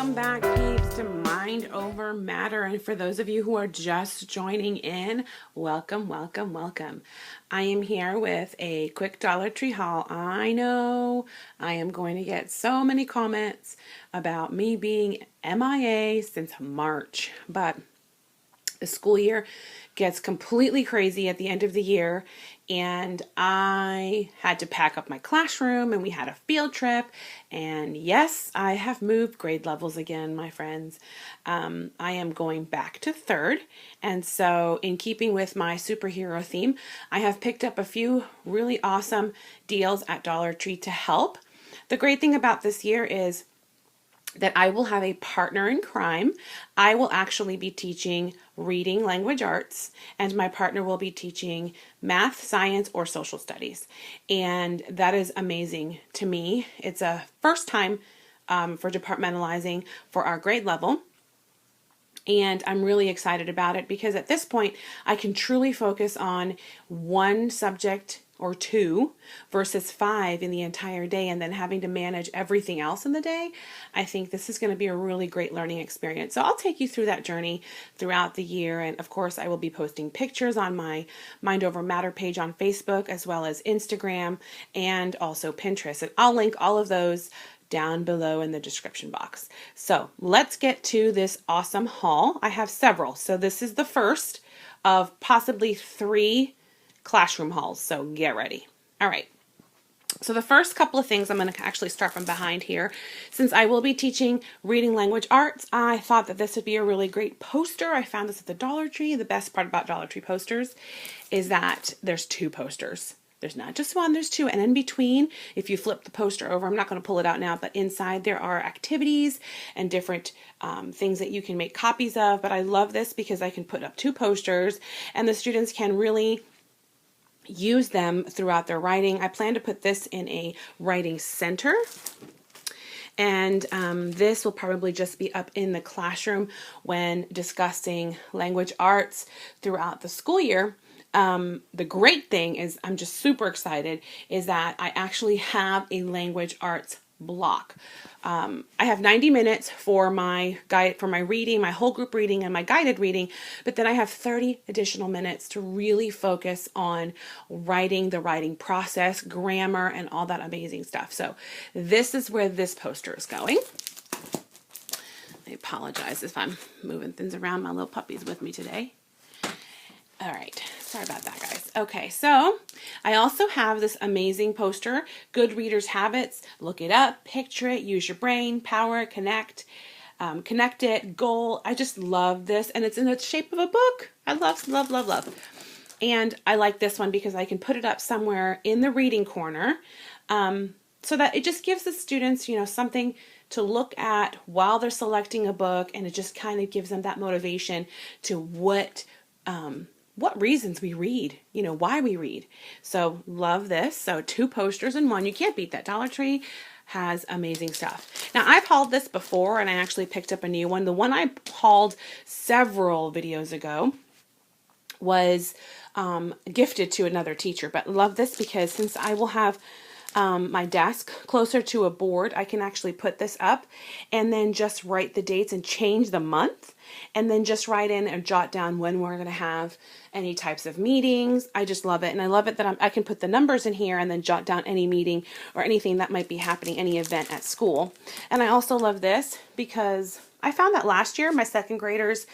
Welcome back, peeps, to Mind Over Matter. And for those of you who are just joining in, welcome, welcome, welcome. I am here with a quick Dollar Tree haul. I know I am going to get so many comments about me being MIA since March, but the school year gets completely crazy at the end of the year, and I had to pack up my classroom, and we had a field trip, and yes, I have moved grade levels again, my friends. I am going back to third, and so in keeping with my superhero theme, I have picked up a few really awesome deals at Dollar Tree to help. The great thing about this year is that I will have a partner in crime. I will actually be teaching reading language arts, and my partner will be teaching math, science, or social studies. And that is amazing to me. It's a first time for departmentalizing for our grade level. And I'm really excited about it because at this point, I can truly focus on one subject or two versus 5 in the entire day, and then having to manage everything else in the day. I think this is going to be a really great learning experience. So I'll take you through that journey throughout the year. And of course, I will be posting pictures on my Mind Over Matter page on Facebook, as well as Instagram and also Pinterest. And I'll link all of those down below in the description box. So let's get to this awesome haul. I have several. So this is the first of possibly 3 classroom hauls. So get ready. All right. So the first couple of things, I'm going to actually start from behind here. Since I will be teaching reading language arts, I thought that this would be a really great poster. I found this at the Dollar Tree. The best part about Dollar Tree posters is that there's 2 posters. There's not just one, there's 2. And in between, if you flip the poster over, I'm not going to pull it out now, but inside there are activities and different things that you can make copies of. But I love this because I can put up 2 posters and the students can really use them throughout their writing. I plan to put this in a writing center. And this will probably just be up in the classroom when discussing language arts throughout the school year. The great thing is, I'm just super excited, is that I actually have a language arts block. I have 90 minutes for my guide, for my reading, my whole group reading and my guided reading, but then I have 30 additional minutes to really focus on writing, the writing process, grammar, and all that amazing stuff. So this is where this poster is going. I apologize if I'm moving things around. My little puppy's with me today. All right, sorry about that, guys. Okay, so I also have this amazing poster, Good Readers Habits. Look it up, picture it, use your brain, power it, connect it, goal. I just love this, and it's in the shape of a book. I love, love, love, love. And I like this one because I can put it up somewhere in the reading corner, so that it just gives the students, something to look at while they're selecting a book, and it just kind of gives them that motivation to what reasons we read, why we read. So love this. So 2 posters in one. You can't beat that. Dollar Tree has amazing stuff. Now, I've hauled this before, and I actually picked up a new one. The one I hauled several videos ago was gifted to another teacher, but love this because since I will have my desk closer to a board, I can actually put this up and then just write the dates and change the month, and then just write in and jot down when we're going to have any types of meetings. I just love it. And I love it that I can put the numbers in here and then jot down any meeting or anything that might be happening, any event at school. And I also love this because I found that last year my 2nd graders,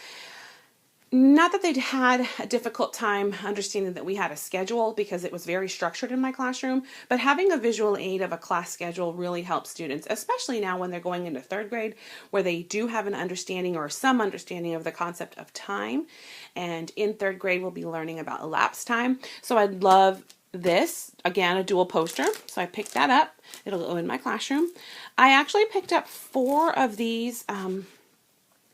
not that they'd had a difficult time understanding that we had a schedule because it was very structured in my classroom, but having a visual aid of a class schedule really helps students, especially now when they're going into 3rd grade, where they do have an understanding or some understanding of the concept of time. And in 3rd grade, we'll be learning about elapsed time. So I love this, again, a dual poster. So I picked that up. It'll go in my classroom. I actually picked up 4 of these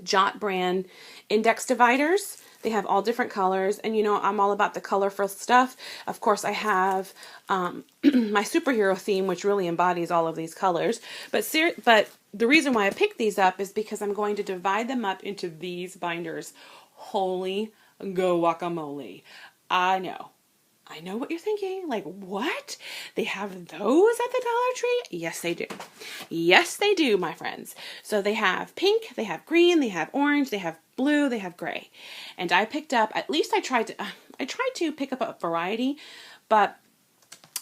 Jot brand index dividers. They have all different colors, and I'm all about the colorful stuff. Of course, I have my superhero theme, which really embodies all of these colors. But the reason why I picked these up is because I'm going to divide them up into these binders. Holy guacamole! I know. I know what you're thinking. Like, what? They have those at the Dollar Tree? Yes, they do. Yes, they do, my friends. So they have pink, they have green, they have orange, they have blue, they have gray. And I picked up, at least I tried to pick up a variety, but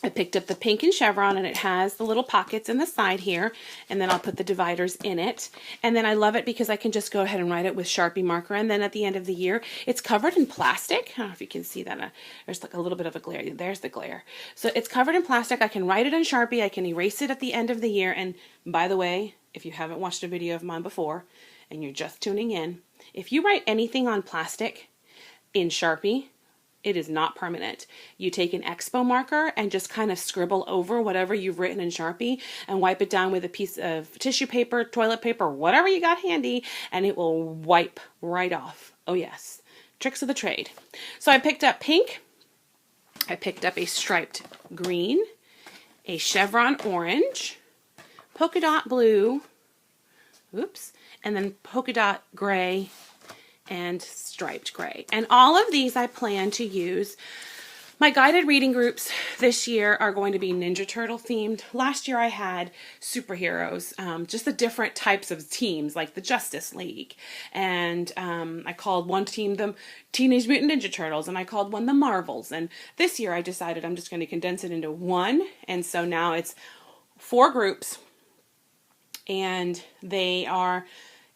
I picked up the pink and chevron, and it has the little pockets in the side here, and then I'll put the dividers in it. And then I love it because I can just go ahead and write it with Sharpie marker, and then at the end of the year, it's covered in plastic. I don't know if you can see that. There's like a little bit of a glare. There's the glare. So it's covered in plastic. I can write it in Sharpie. I can erase it at the end of the year. And by the way, if you haven't watched a video of mine before, and you're just tuning in, if you write anything on plastic in Sharpie, it is not permanent. You take an Expo marker and just kind of scribble over whatever you've written in Sharpie and wipe it down with a piece of tissue paper, toilet paper, whatever you got handy, and it will wipe right off. Oh yes, tricks of the trade. So I picked up pink, I picked up a striped green, a chevron orange, polka dot blue, oops, and then polka dot gray, and striped gray. And all of these I plan to use. My guided reading groups this year are going to be Ninja Turtle themed. Last year I had superheroes, just the different types of teams like the Justice League. And I called one team the Teenage Mutant Ninja Turtles, and I called one the Marvels. And this year I decided I'm just going to condense it into one. And so now it's 4 groups, and they are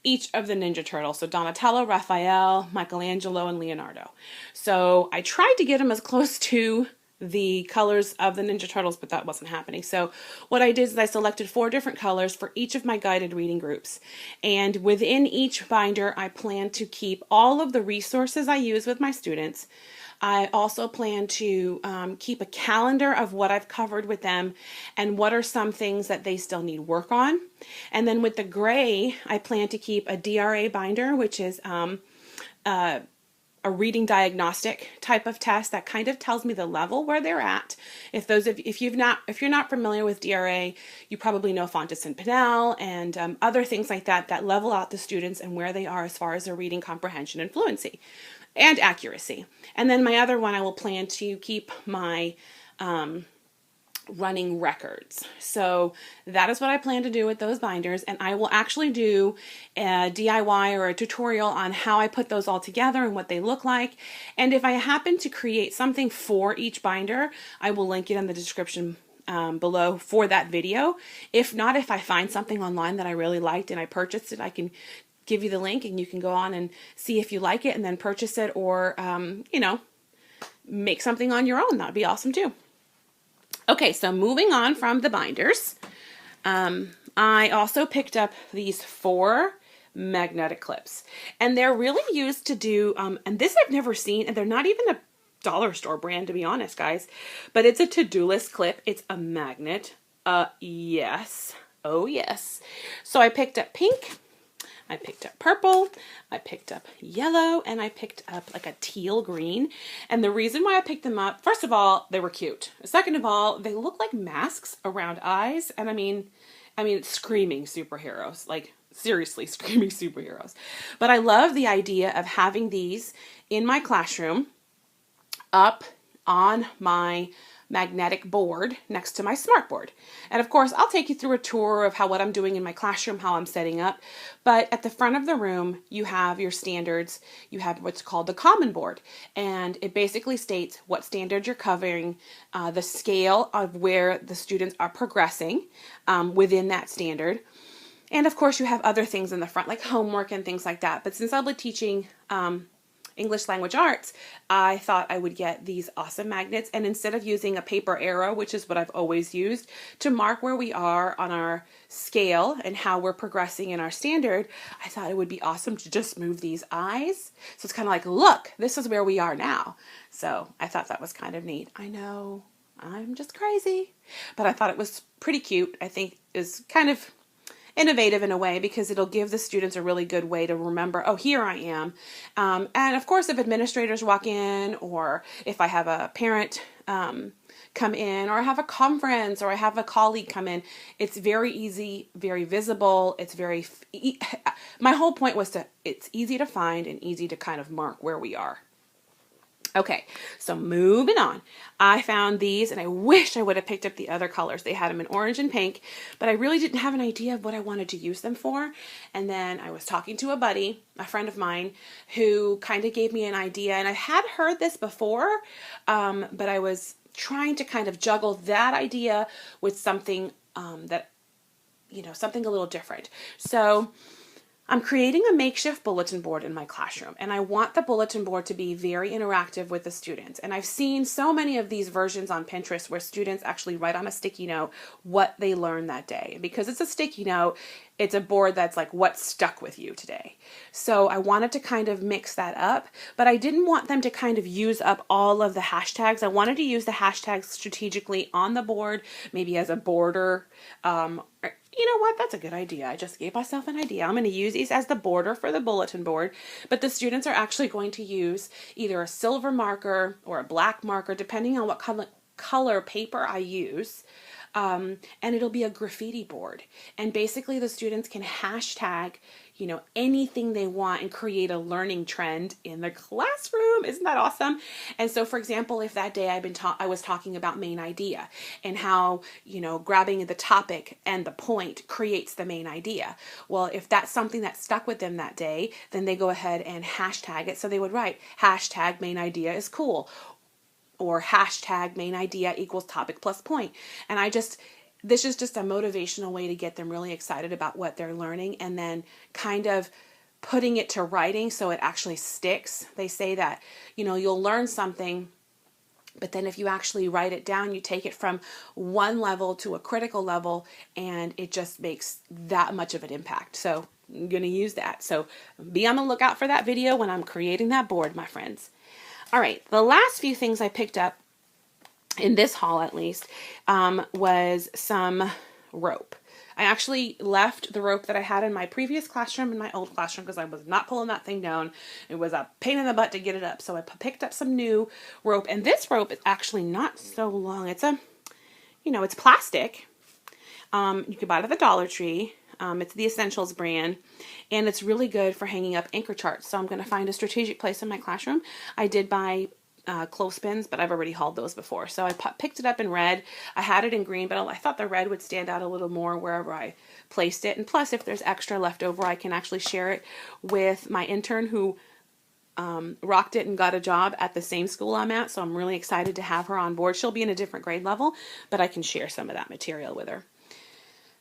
each of the Ninja Turtles. So Donatello, Raphael, Michelangelo, and Leonardo. So I tried to get them as close to the colors of the Ninja Turtles, but that wasn't happening. So what I did is I selected 4 different colors for each of my guided reading groups. And within each binder, I plan to keep all of the resources I use with my students. I also plan to keep a calendar of what I've covered with them and what are some things that they still need work on. And then with the gray, I plan to keep a DRA binder, which is a reading diagnostic type of test that kind of tells me the level where they're at. If you're not familiar with DRA, you probably know Fontes and Pinnell and other things like that that level out the students and where they are as far as their reading comprehension and fluency and accuracy. And then my other one, I will plan to keep my running records. So that is what I plan to do with those binders, and I will actually do a DIY or a tutorial on how I put those all together and what they look like. And if I happen to create something for each binder, I will link it in the description below for that video. If not, if I find something online that I really liked and I purchased it, I can give you the link and you can go on and see if you like it and then purchase it, or make something on your own. That'd be awesome too. Okay, so moving on from the binders, I also picked up these 4 magnetic clips, and they're really used to do, and this I've never seen, and they're not even a dollar store brand, to be honest, guys, but it's a to-do list clip. It's a magnet. Yes. Oh, yes. So I picked up pink, I picked up purple, I picked up yellow, and I picked up like a teal green. And the reason why I picked them up, first of all, they were cute. Second of all, they look like masks around eyes. And I mean, it's screaming superheroes, like seriously screaming superheroes. But I love the idea of having these in my classroom up on my magnetic board next to my smartboard. And of course, I'll take you through a tour of what I'm doing in my classroom, how I'm setting up. But at the front of the room, you have your standards. You have what's called the common board. And it basically states what standard you're covering, the scale of where the students are progressing within that standard. And of course, you have other things in the front, like homework and things like that. But since I'll be teaching English language arts, I thought I would get these awesome magnets, and instead of using a paper arrow, which is what I've always used, to mark where we are on our scale and how we're progressing in our standard, I thought it would be awesome to just move these eyes. So it's kind of like, look, this is where we are now. So I thought that was kind of neat. I know, I'm just crazy, but I thought it was pretty cute. I think is kind of innovative in a way, because it'll give the students a really good way to remember, oh, here I am. And of course, if administrators walk in, or if I have a parent come in, or I have a conference, or I have a colleague come in, it's very easy, very visible. It's very, my whole point was it's easy to find and easy to kind of mark where we are. Okay, so moving on. I found these and I wish I would have picked up the other colors. They had them in orange and pink, but I really didn't have an idea of what I wanted to use them for. And then I was talking to a buddy, a friend of mine, who kind of gave me an idea. And I had heard this before, but I was trying to kind of juggle that idea with something something a little different. So I'm creating a makeshift bulletin board in my classroom, and I want the bulletin board to be very interactive with the students. And I've seen so many of these versions on Pinterest where students actually write on a sticky note what they learned that day. And because it's a sticky note, it's a board that's like what stuck with you today. So I wanted to kind of mix that up, but I didn't want them to kind of use up all of the hashtags. I wanted to use the hashtags strategically on the board, maybe as a border. You know what? That's a good idea. I just gave myself an idea. I'm going to use these as the border for the bulletin board, but the students are actually going to use either a silver marker or a black marker, depending on what color paper I use. And it'll be a graffiti board. And basically the students can hashtag, anything they want and create a learning trend in the classroom. Isn't that awesome? And so, for example, if that day I was talking about main idea and how, grabbing the topic and the point creates the main idea. Well, if that's something that stuck with them that day, then they go ahead and hashtag it. So they would write hashtag main idea is cool, or hashtag main idea equals topic plus point. And this is just a motivational way to get them really excited about what they're learning, and then kind of putting it to writing so it actually sticks. They say that, you'll learn something, but then if you actually write it down, you take it from one level to a critical level, and it just makes that much of an impact. So I'm going to use that. So be on the lookout for that video when I'm creating that board, my friends. All right, the last few things I picked up in this haul, at least, was some rope. I actually left the rope that I had in my previous classroom in my old classroom because I was not pulling that thing down. It was a pain in the butt to get it up. So I picked up some new rope, and this rope is actually not so long. It's it's plastic. You can buy it at the Dollar Tree. It's the Essentials brand, and it's really good for hanging up anchor charts. So I'm going to find a strategic place in my classroom. I did buy clothespins, but I've already hauled those before. So I picked it up in red. I had it in green, but I thought the red would stand out a little more wherever I placed it. And plus, if there's extra left over, I can actually share it with my intern who rocked it and got a job at the same school I'm at. So I'm really excited to have her on board. She'll be in a different grade level, but I can share some of that material with her.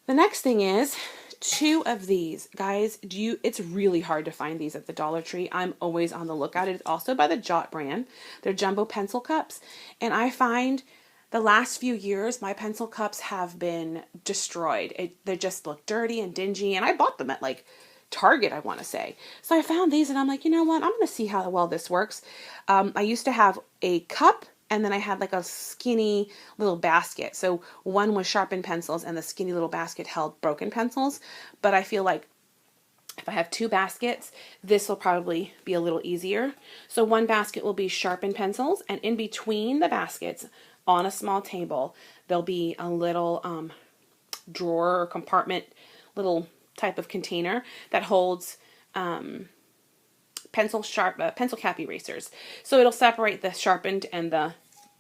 The next thing is 2 of these. Guys, it's really hard to find these at the Dollar Tree. I'm always on the lookout. It's also by the Jot brand. They're jumbo pencil cups. And I find the last few years, my pencil cups have been destroyed. They just look dirty and dingy. And I bought them at Target, I want to say. So I found these and I'm like, you know what? I'm going to see how well this works. I used to have a cup, and then I had a skinny little basket. So one was sharpened pencils and the skinny little basket held broken pencils. But I feel like if I have 2 baskets, this will probably be a little easier. So one basket will be sharpened pencils, and in between the baskets on a small table, there'll be a little drawer or compartment, little type of container that holds pencil cap erasers. So it'll separate the sharpened and the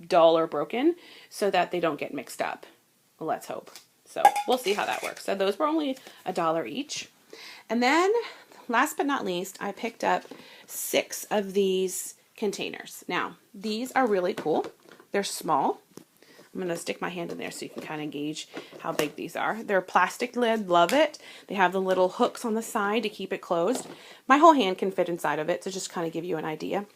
dull or broken so that they don't get mixed up. Let's hope. So we'll see how that works. So those were only $1 each. And then last but not least, I picked up 6 of these containers. Now, these are really cool. They're small. I'm going to stick my hand in there so you can kind of gauge how big these are. They're plastic lid, love it. They have the little hooks on the side to keep it closed. My whole hand can fit inside of it, so just kind of give you an idea.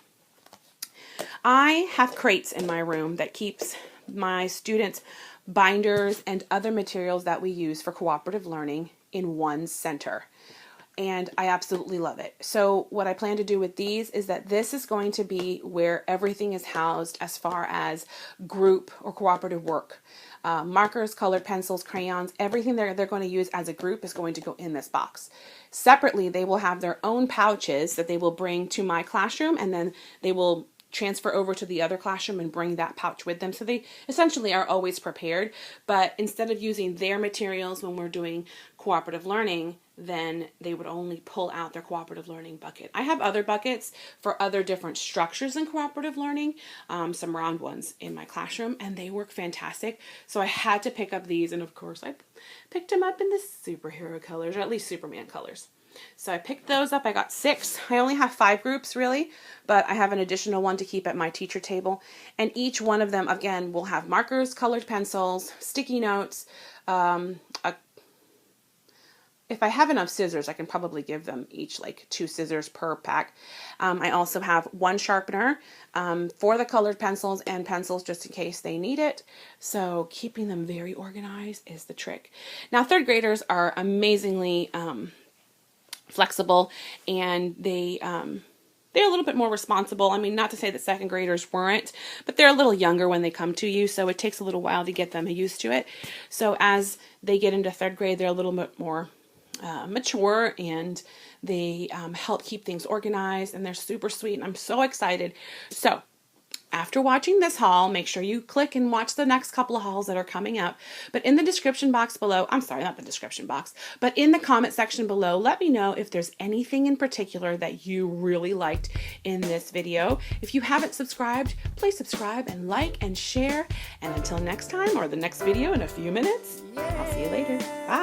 I have crates in my room that keeps my students' binders and other materials that we use for cooperative learning in one center. And I absolutely love it. So what I plan to do with these is that this is going to be where everything is housed as far as group or cooperative work. Markers, colored pencils, crayons, everything they're going to use as a group is going to go in this box. Separately, they will have their own pouches that they will bring to my classroom, and then they will transfer over to the other classroom and bring that pouch with them. So they essentially are always prepared, but instead of using their materials when we're doing cooperative learning, then they would only pull out their cooperative learning bucket. I have other buckets for other different structures in cooperative learning, some round ones in my classroom, and they work fantastic. So I had to pick up these, and of course I picked them up in the superhero colors, or at least Superman colors. So I picked those up. I got 6. I only have 5 groups really, but I have an additional one to keep at my teacher table. And each one of them, again, will have markers, colored pencils, sticky notes. If I have enough scissors, I can probably give them each like 2 scissors per pack. I also have 1 sharpener for the colored pencils and pencils just in case they need it. So keeping them very organized is the trick. Now, 3rd graders are amazingly flexible, and they're a little bit more responsible. I mean, not to say that 2nd graders weren't, but they're a little younger when they come to you, so it takes a little while to get them used to it. So as they get into 3rd grade, they're a little bit more mature, and they help keep things organized, and they're super sweet, and I'm so excited. So after watching this haul, make sure you click and watch the next couple of hauls that are coming up. But in the description box below, I'm sorry, not the description box, but in the comment section below, let me know if there's anything in particular that you really liked in this video. If you haven't subscribed, please subscribe and like and share. And until next time, or the next video in a few minutes, I'll see you later. Bye.